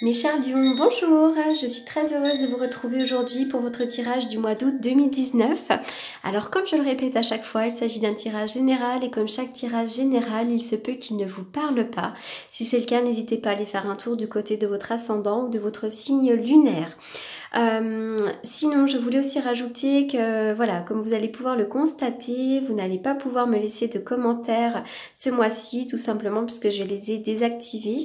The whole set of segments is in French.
Mes chers lions, bonjour, je suis très heureuse de vous retrouver aujourd'hui pour votre tirage du mois d'août 2019. Alors comme je le répète à chaque fois, il s'agit d'un tirage général et comme chaque tirage général, il se peut qu'il ne vous parle pas. Si c'est le cas, n'hésitez pas à aller faire un tour du côté de votre ascendant ou de votre signe lunaire. Sinon, je voulais aussi rajouter que, voilà, comme vous allez pouvoir le constater, vous n'allez pas pouvoir me laisser de commentaires ce mois-ci, tout simplement puisque je les ai désactivés.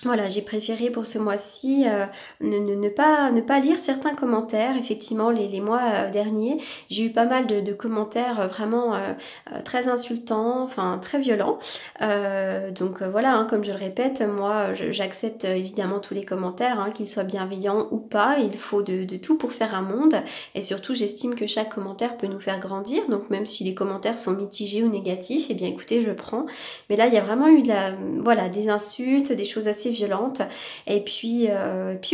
Voilà, j'ai préféré pour ce mois-ci ne pas lire certains commentaires. Effectivement, les mois derniers, j'ai eu pas mal de commentaires vraiment très insultants, enfin très violents. Donc voilà, hein, comme je le répète, moi j'accepte évidemment tous les commentaires, hein, qu'ils soient bienveillants ou pas. Il faut de tout pour faire un monde. Et surtout, j'estime que chaque commentaire peut nous faire grandir. Donc même si les commentaires sont mitigés ou négatifs, eh bien écoutez, je prends. Mais là, il y a vraiment eu voilà, des insultes, des choses assez violentes et puis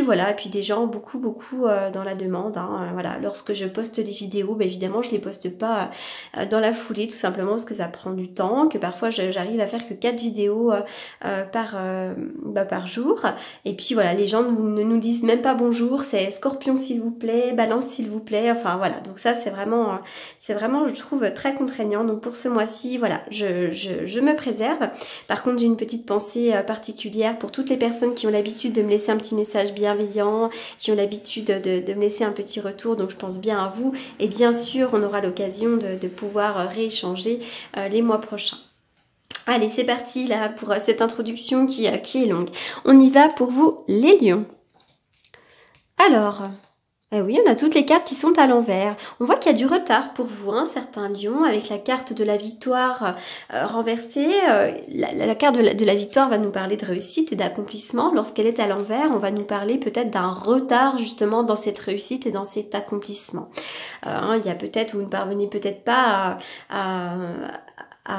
voilà, et puis des gens beaucoup dans la demande, hein, voilà, lorsque je poste des vidéos, bah, évidemment je les poste pas dans la foulée, tout simplement parce que ça prend du temps, que parfois j'arrive à faire que 4 vidéos par jour, et puis voilà, les gens ne nous disent même pas bonjour, c'est Scorpion s'il vous plaît, Balance s'il vous plaît, enfin voilà, donc ça c'est vraiment je trouve très contraignant. Donc pour ce mois-ci, voilà, je me préserve. Par contre, j'ai une petite pensée particulière pour toutes les personnes qui ont l'habitude de me laisser un petit message bienveillant, qui ont l'habitude de me laisser un petit retour, donc je pense bien à vous. Et bien sûr, on aura l'occasion de pouvoir rééchanger les mois prochains. Allez, c'est parti là pour cette introduction qui est longue. On y va pour vous, les lions. Alors... Eh oui, on a toutes les cartes qui sont à l'envers. On voit qu'il y a du retard pour vous, hein, certains lions, avec la carte de la victoire renversée. La carte de la victoire va nous parler de réussite et d'accomplissement. Lorsqu'elle est à l'envers, on va nous parler peut-être d'un retard justement dans cette réussite et dans cet accomplissement. Il y a peut-être, vous ne parvenez peut-être pas à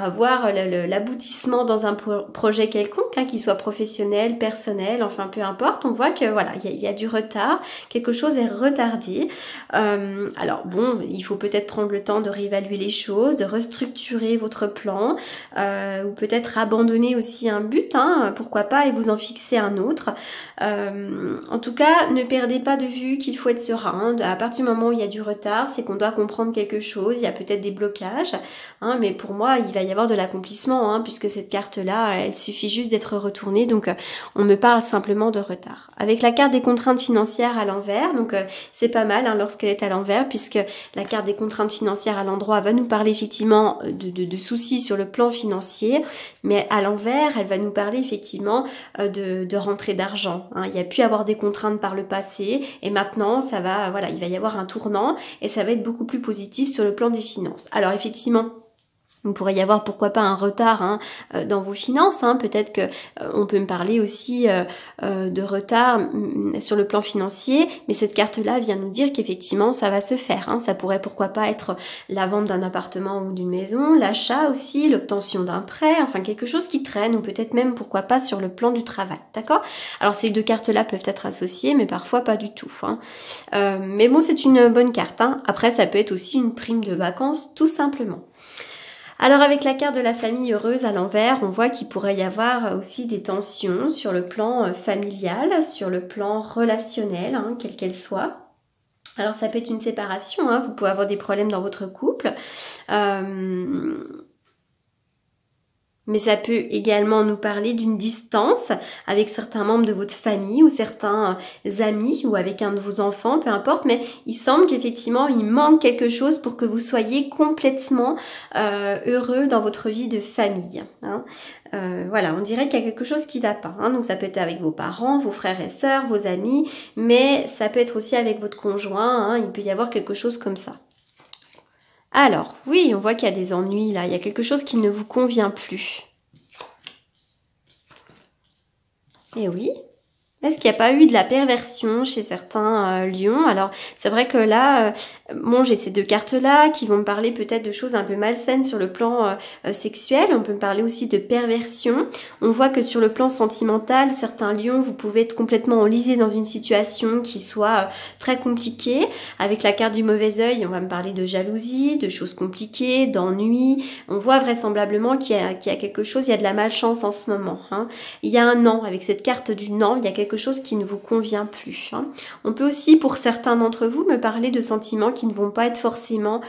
avoir l'aboutissement dans un projet quelconque, hein, qu'il soit professionnel, personnel, enfin peu importe, on voit que voilà, il y a du retard, quelque chose est retardé. Alors bon, il faut peut-être prendre le temps de réévaluer les choses, de restructurer votre plan, ou peut-être abandonner aussi un but, hein, pourquoi pas, et vous en fixer un autre. En tout cas, ne perdez pas de vue qu'il faut être serein. À partir du moment où il y a du retard, c'est qu'on doit comprendre quelque chose, il y a peut-être des blocages, hein, mais pour moi, il va y avoir de l'accomplissement, hein, puisque cette carte-là, elle suffit juste d'être retournée, donc on me parle simplement de retard. Avec la carte des contraintes financières à l'envers, donc c'est pas mal, hein, lorsqu'elle est à l'envers, puisque la carte des contraintes financières à l'endroit va nous parler effectivement de soucis sur le plan financier, mais à l'envers, elle va nous parler effectivement de rentrée d'argent. Hein. Il y a pu avoir des contraintes par le passé, et maintenant, ça va, voilà, il va y avoir un tournant, et ça va être beaucoup plus positif sur le plan des finances. Alors effectivement, il pourrait y avoir pourquoi pas un retard, hein, dans vos finances, hein. Peut-être que on peut me parler aussi de retard sur le plan financier, mais cette carte-là vient nous dire qu'effectivement ça va se faire, hein. Ça pourrait pourquoi pas être la vente d'un appartement ou d'une maison, l'achat aussi, l'obtention d'un prêt, enfin quelque chose qui traîne, ou peut-être même pourquoi pas sur le plan du travail, d'accord? Alors ces deux cartes-là peuvent être associées, mais parfois pas du tout, hein. Mais bon, c'est une bonne carte, hein. Après, ça peut être aussi une prime de vacances, tout simplement. Alors avec la carte de la famille heureuse à l'envers, on voit qu'il pourrait y avoir aussi des tensions sur le plan familial, sur le plan relationnel, hein, quelle qu'elle soit. Alors ça peut être une séparation, hein, vous pouvez avoir des problèmes dans votre couple. Mais ça peut également nous parler d'une distance avec certains membres de votre famille ou certains amis ou avec un de vos enfants, peu importe. Mais il semble qu'effectivement, il manque quelque chose pour que vous soyez complètement heureux dans votre vie de famille, hein. Voilà, on dirait qu'il y a quelque chose qui ne va pas, hein. Donc ça peut être avec vos parents, vos frères et sœurs, vos amis, mais ça peut être aussi avec votre conjoint, hein. Il peut y avoir quelque chose comme ça. Alors, oui, on voit qu'il y a des ennuis là, il y a quelque chose qui ne vous convient plus. Et oui, Est-ce qu'il n'y a pas eu de la perversion chez certains lions? Alors, c'est vrai que là, bon, j'ai ces deux cartes-là qui vont me parler peut-être de choses un peu malsaines sur le plan sexuel. On peut me parler aussi de perversion. On voit que sur le plan sentimental, certains lions, vous pouvez être complètement enlisés dans une situation qui soit très compliquée. Avec la carte du mauvais œil, on va me parler de jalousie, de choses compliquées, d'ennui. On voit vraisemblablement qu'il y a quelque chose, il y a de la malchance en ce moment. Hein. Il y a un non, avec cette carte du non, il y a quelque chose qui ne vous convient plus. Hein. On peut aussi, pour certains d'entre vous, me parler de sentiments qui ne vont pas être forcément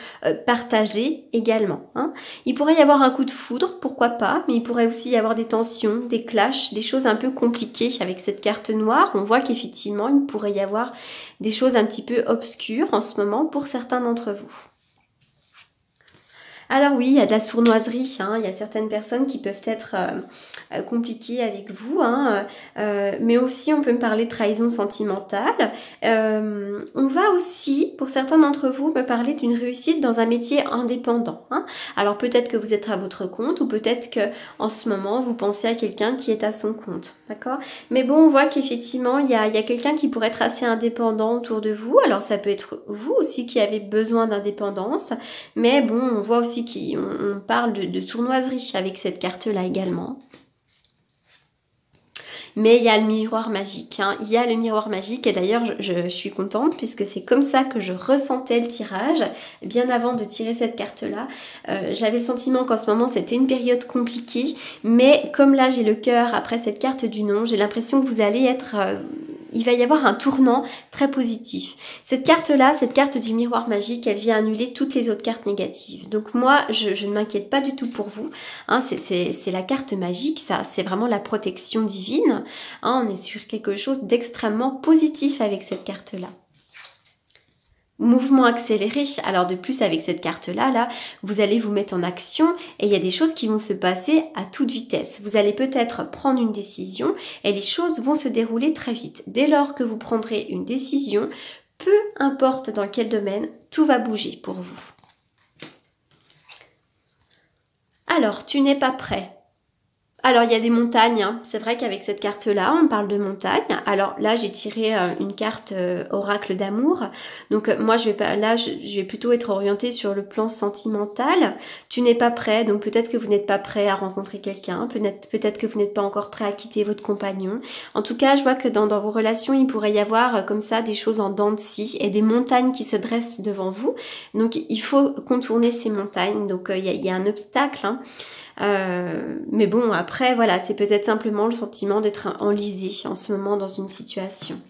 partagés également. Hein. Il pourrait y avoir un coup de foudre, pourquoi pas, mais il pourrait aussi y avoir des tensions, des clashs, des choses un peu compliquées avec cette carte noire. On voit qu'effectivement, il pourrait y avoir des choses un petit peu obscures en ce moment pour certains d'entre vous. Alors oui, il y a de la sournoiserie, hein. Il y a certaines personnes qui peuvent être compliquées avec vous, hein. Mais aussi on peut me parler de trahison sentimentale. On va aussi, pour certains d'entre vous, me parler d'une réussite dans un métier indépendant. Hein. Alors peut-être que vous êtes à votre compte ou peut-être que en ce moment vous pensez à quelqu'un qui est à son compte, d'accord? Mais bon, on voit qu'effectivement il y a quelqu'un qui pourrait être assez indépendant autour de vous. Alors ça peut être vous aussi qui avez besoin d'indépendance, mais bon, on voit aussi on parle de sournoiserie avec cette carte-là également. Mais il y a le miroir magique, hein. Il y a le miroir magique et d'ailleurs je suis contente puisque c'est comme ça que je ressentais le tirage. Bien avant de tirer cette carte-là, j'avais le sentiment qu'en ce moment c'était une période compliquée, mais comme là j'ai le cœur après cette carte du non, j'ai l'impression que vous allez être... il va y avoir un tournant très positif. Cette carte-là, cette carte du miroir magique, elle vient annuler toutes les autres cartes négatives. Donc moi, je ne m'inquiète pas du tout pour vous. Hein, c'est la carte magique, ça, c'est vraiment la protection divine. Hein, on est sur quelque chose d'extrêmement positif avec cette carte-là. Mouvement accéléré, alors de plus avec cette carte-là, là, vous allez vous mettre en action et il y a des choses qui vont se passer à toute vitesse. Vous allez peut-être prendre une décision et les choses vont se dérouler très vite. Dès lors que vous prendrez une décision, peu importe dans quel domaine, tout va bouger pour vous. Alors, tu n'es pas prêt. Alors, il y a des montagnes, hein. C'est vrai qu'avec cette carte-là, on parle de montagnes. Alors là, j'ai tiré une carte oracle d'amour. Donc moi, je vais plutôt être orientée sur le plan sentimental. Tu n'es pas prêt, donc peut-être que vous n'êtes pas prêt à rencontrer quelqu'un. Peut-être que vous n'êtes pas encore prêt à quitter votre compagnon. En tout cas, je vois que dans vos relations, il pourrait y avoir comme ça des choses en dents de scie et des montagnes qui se dressent devant vous. Donc, il faut contourner ces montagnes. Donc, il y a un obstacle, hein. Mais bon, après, voilà, c'est peut-être simplement le sentiment d'être enlisé en ce moment dans une situation.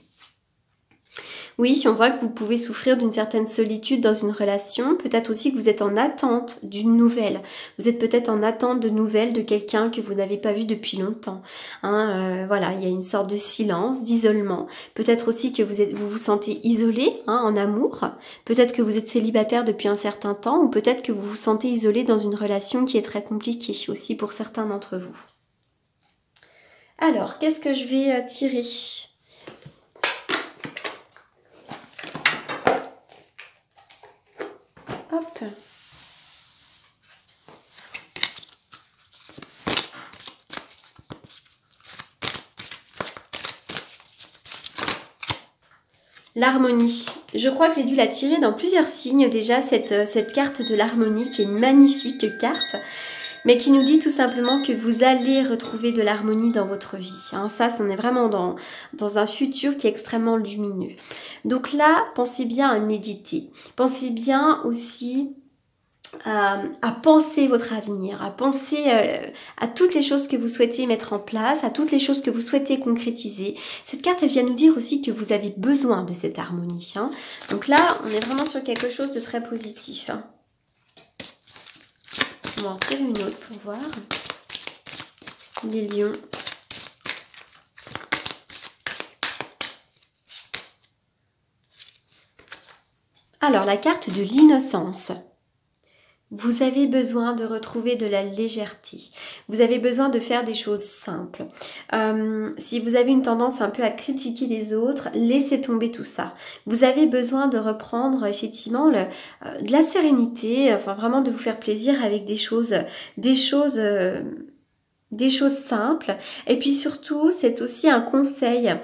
Oui, on voit que vous pouvez souffrir d'une certaine solitude dans une relation. Peut-être aussi que vous êtes en attente d'une nouvelle. Vous êtes peut-être en attente de nouvelles de quelqu'un que vous n'avez pas vu depuis longtemps. Hein, voilà, il y a une sorte de silence, d'isolement. Peut-être aussi que vous vous sentez isolé, hein, en amour. Peut-être que vous êtes célibataire depuis un certain temps ou peut-être que vous vous sentez isolé dans une relation qui est très compliquée aussi pour certains d'entre vous. Alors, qu'est-ce que je vais tirer ? Hop. L'harmonie. Je crois que j'ai dû la tirer dans plusieurs signes déjà, cette carte de l'harmonie qui est une magnifique carte, mais qui nous dit tout simplement que vous allez retrouver de l'harmonie dans votre vie. Hein, ça, on est vraiment dans un futur qui est extrêmement lumineux. Donc là, pensez bien à méditer. Pensez bien aussi à penser votre avenir, à penser à toutes les choses que vous souhaitez mettre en place, à toutes les choses que vous souhaitez concrétiser. Cette carte, elle vient nous dire aussi que vous avez besoin de cette harmonie. Hein. Donc là, on est vraiment sur quelque chose de très positif. Hein. On va en tirer une autre pour voir. Les lions. Alors, la carte de l'innocence. Vous avez besoin de retrouver de la légèreté. Vous avez besoin de faire des choses simples. Si vous avez une tendance un peu à critiquer les autres, laissez tomber tout ça. Vous avez besoin de reprendre effectivement de la sérénité, enfin vraiment de vous faire plaisir avec des choses des choses simples. Et puis surtout, c'est aussi un conseil.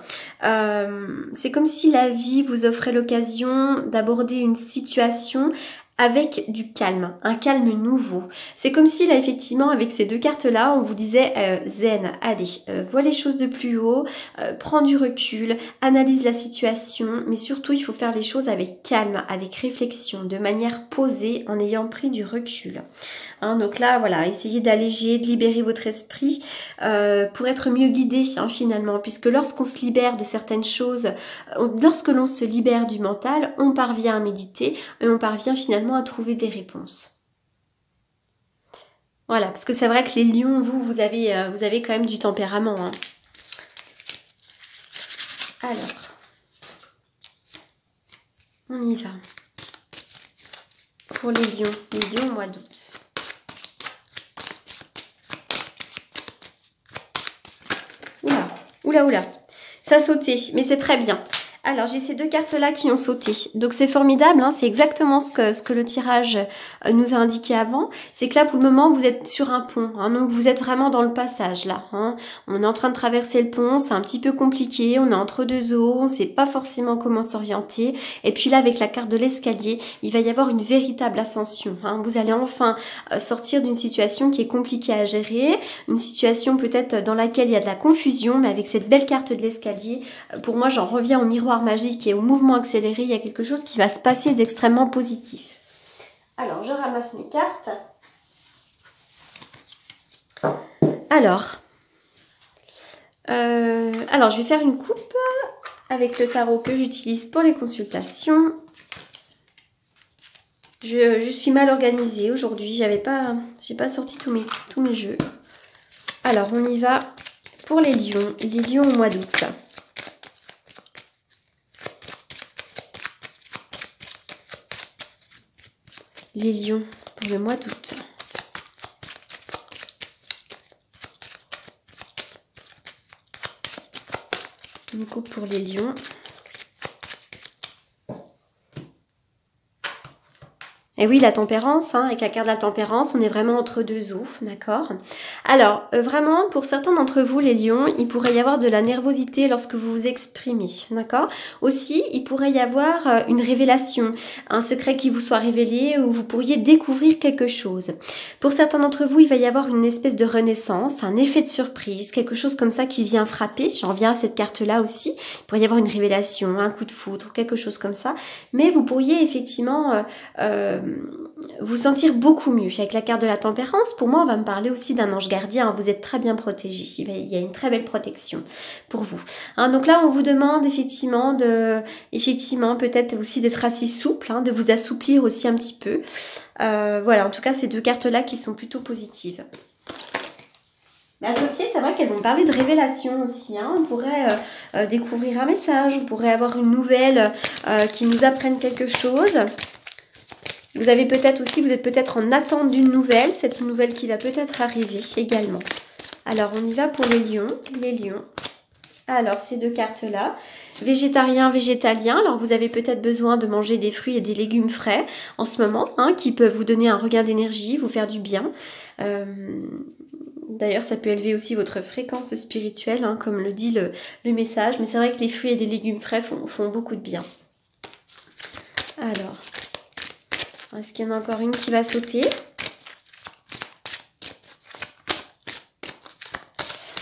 C'est comme si la vie vous offrait l'occasion d'aborder une situation avec du calme, un calme nouveau. C'est comme si là effectivement avec ces deux cartes là on vous disait zen, allez, vois les choses de plus haut, prends du recul, analyse la situation, mais surtout il faut faire les choses avec calme, avec réflexion, de manière posée en ayant pris du recul. Hein, donc là voilà, essayez d'alléger, de libérer votre esprit pour être mieux guidé finalement, puisque lorsqu'on se libère de certaines choses, lorsque l'on se libère du mental, on parvient à méditer et on parvient finalement à trouver des réponses. Voilà, parce que c'est vrai que les lions, vous avez quand même du tempérament. Hein. Alors, on y va. Pour les lions au mois d'août. Oula, ça a sauté, mais c'est très bien. Alors, j'ai ces deux cartes-là qui ont sauté. Donc, c'est formidable, hein, c'est exactement ce que le tirage nous a indiqué avant. C'est que là, pour le moment, vous êtes sur un pont. Hein, donc, vous êtes vraiment dans le passage, là. Hein. On est en train de traverser le pont, c'est un petit peu compliqué. On est entre deux eaux, on ne sait pas forcément comment s'orienter. Et puis là, avec la carte de l'escalier, il va y avoir une véritable ascension. Hein. Vous allez enfin sortir d'une situation qui est compliquée à gérer. Une situation peut-être dans laquelle il y a de la confusion. Mais avec cette belle carte de l'escalier, pour moi, j'en reviens au miroir magique et au mouvement accéléré, il y a quelque chose qui va se passer d'extrêmement positif. Alors, je ramasse mes cartes. Alors, je vais faire une coupe avec le tarot que j'utilise pour les consultations. Je suis mal organisée aujourd'hui, j'ai pas sorti tous mes jeux. Alors, on y va pour les lions au mois d'août. Les lions pour le mois d'août. Une coupe pour les lions. Et oui, la tempérance, hein, avec la carte de la tempérance, on est vraiment entre deux eaux, d'accord? Alors, vraiment, pour certains d'entre vous, les lions, il pourrait y avoir de la nervosité lorsque vous vous exprimez, d'accord? Aussi, il pourrait y avoir une révélation, un secret qui vous soit révélé ou vous pourriez découvrir quelque chose. Pour certains d'entre vous, il va y avoir une espèce de renaissance, un effet de surprise, quelque chose comme ça qui vient frapper. J'en reviens à cette carte-là aussi. Il pourrait y avoir une révélation, un coup de foudre, quelque chose comme ça. Mais vous pourriez effectivement... vous sentir beaucoup mieux. Avec la carte de la tempérance, pour moi, on va me parler aussi d'un ange gardien. Vous êtes très bien protégé. Il y a une très belle protection pour vous. Hein, donc là, on vous demande effectivement peut-être aussi d'être assez souple, hein, de vous assouplir aussi un petit peu. Voilà, en tout cas, ces deux cartes-là qui sont plutôt positives. Associées, c'est vrai qu'elles vont parler de révélation aussi. Hein. On pourrait découvrir un message, on pourrait avoir une nouvelle qui nous apprenne quelque chose. Vous êtes peut-être en attente d'une nouvelle, cette nouvelle qui va peut-être arriver également. Alors, on y va pour les lions. Alors, ces deux cartes-là, végétarien, végétalien. Alors, vous avez peut-être besoin de manger des fruits et des légumes frais en ce moment, hein, qui peuvent vous donner un regain d'énergie, vous faire du bien. D'ailleurs, ça peut élever aussi votre fréquence spirituelle, hein, comme le dit le message. Mais c'est vrai que les fruits et les légumes frais font beaucoup de bien. Alors... est-ce qu'il y en a encore une qui va sauter?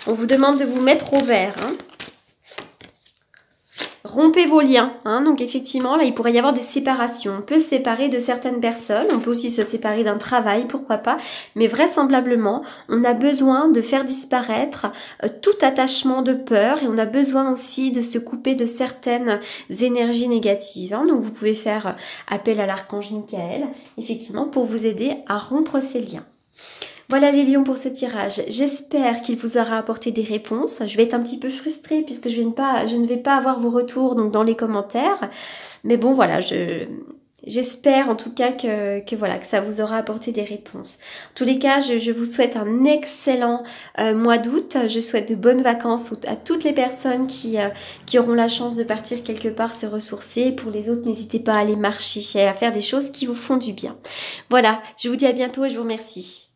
On vous demande de vous mettre au vert. Hein. Rompez vos liens. Hein. Donc effectivement, là, il pourrait y avoir des séparations. On peut se séparer de certaines personnes. On peut aussi se séparer d'un travail, pourquoi pas. Mais vraisemblablement, on a besoin de faire disparaître tout attachement de peur. Et on a besoin aussi de se couper de certaines énergies négatives. Hein. Donc vous pouvez faire appel à l'archange Michael, effectivement, pour vous aider à rompre ces liens. Voilà les lions pour ce tirage. J'espère qu'il vous aura apporté des réponses. Je vais être un petit peu frustrée puisque je ne vais pas avoir vos retours donc dans les commentaires. Mais bon voilà, j'espère en tout cas que ça vous aura apporté des réponses. En tous les cas, je vous souhaite un excellent mois d'août. Je souhaite de bonnes vacances à toutes les personnes qui auront la chance de partir quelque part se ressourcer. Pour les autres, n'hésitez pas à aller marcher et à faire des choses qui vous font du bien. Voilà, je vous dis à bientôt et je vous remercie.